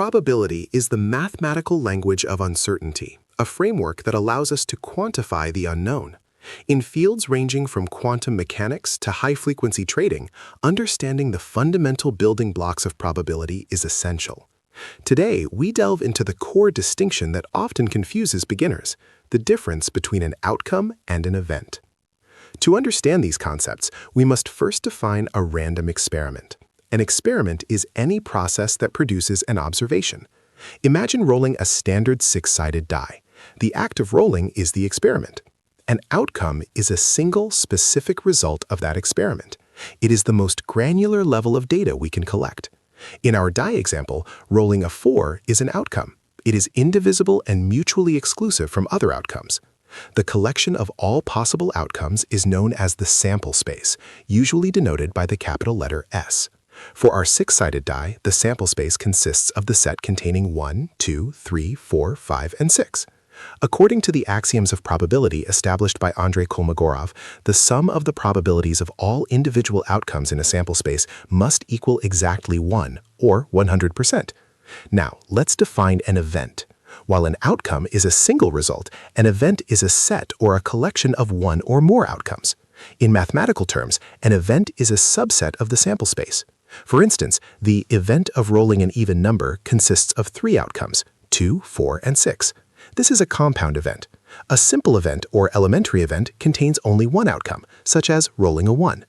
Probability is the mathematical language of uncertainty, a framework that allows us to quantify the unknown. In fields ranging from quantum mechanics to high-frequency trading, understanding the fundamental building blocks of probability is essential. Today, we delve into the core distinction that often confuses beginners, the difference between an outcome and an event. To understand these concepts, we must first define a random experiment. An experiment is any process that produces an observation. Imagine rolling a standard six-sided die. The act of rolling is the experiment. An outcome is a single specific result of that experiment. It is the most granular level of data we can collect. In our die example, rolling a 4 is an outcome. It is indivisible and mutually exclusive from other outcomes. The collection of all possible outcomes is known as the sample space, usually denoted by the capital letter S. For our six-sided die, the sample space consists of the set containing 1, 2, 3, 4, 5, and 6. According to the axioms of probability established by Andrey Kolmogorov, the sum of the probabilities of all individual outcomes in a sample space must equal exactly 1, or 100%. Now, let's define an event. While an outcome is a single result, an event is a set or a collection of one or more outcomes. In mathematical terms, an event is a subset of the sample space. For instance, the event of rolling an even number consists of 3 outcomes, 2, 4, and 6. This is a compound event. A simple event or elementary event contains only one outcome, such as rolling a 1.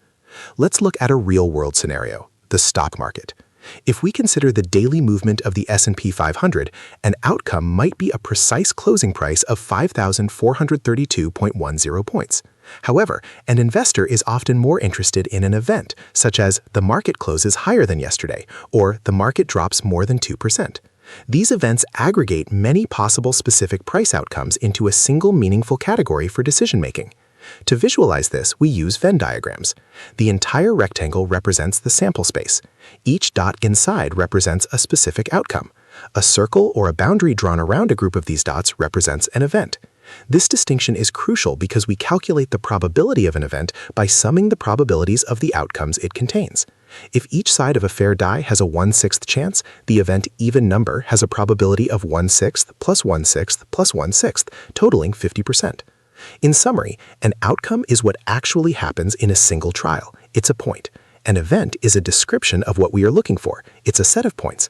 Let's look at a real-world scenario, the stock market. If we consider the daily movement of the S&P 500, an outcome might be a precise closing price of 5,432.10 points. However, an investor is often more interested in an event, such as the market closes higher than yesterday, or the market drops more than 2%. These events aggregate many possible specific price outcomes into a single meaningful category for decision-making. To visualize this, we use Venn diagrams. The entire rectangle represents the sample space. Each dot inside represents a specific outcome. A circle or a boundary drawn around a group of these dots represents an event. This distinction is crucial because we calculate the probability of an event by summing the probabilities of the outcomes it contains. If each side of a fair die has a 1/6 chance, the event even number has a probability of 1/6 plus 1/6 plus 1/6, totaling 50%. In summary, an outcome is what actually happens in a single trial. It's a point. An event is a description of what we are looking for. It's a set of points.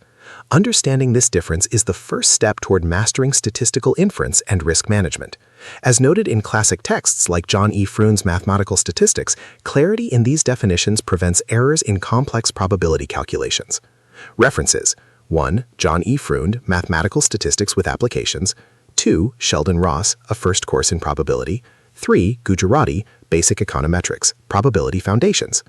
Understanding this difference is the first step toward mastering statistical inference and risk management. As noted in classic texts like John E. Freund's Mathematical Statistics, clarity in these definitions prevents errors in complex probability calculations. References: 1. John E. Freund, Mathematical Statistics with Applications. 2. Sheldon Ross, A First Course in Probability. 3. Gujarati, Basic Econometrics, Probability Foundations.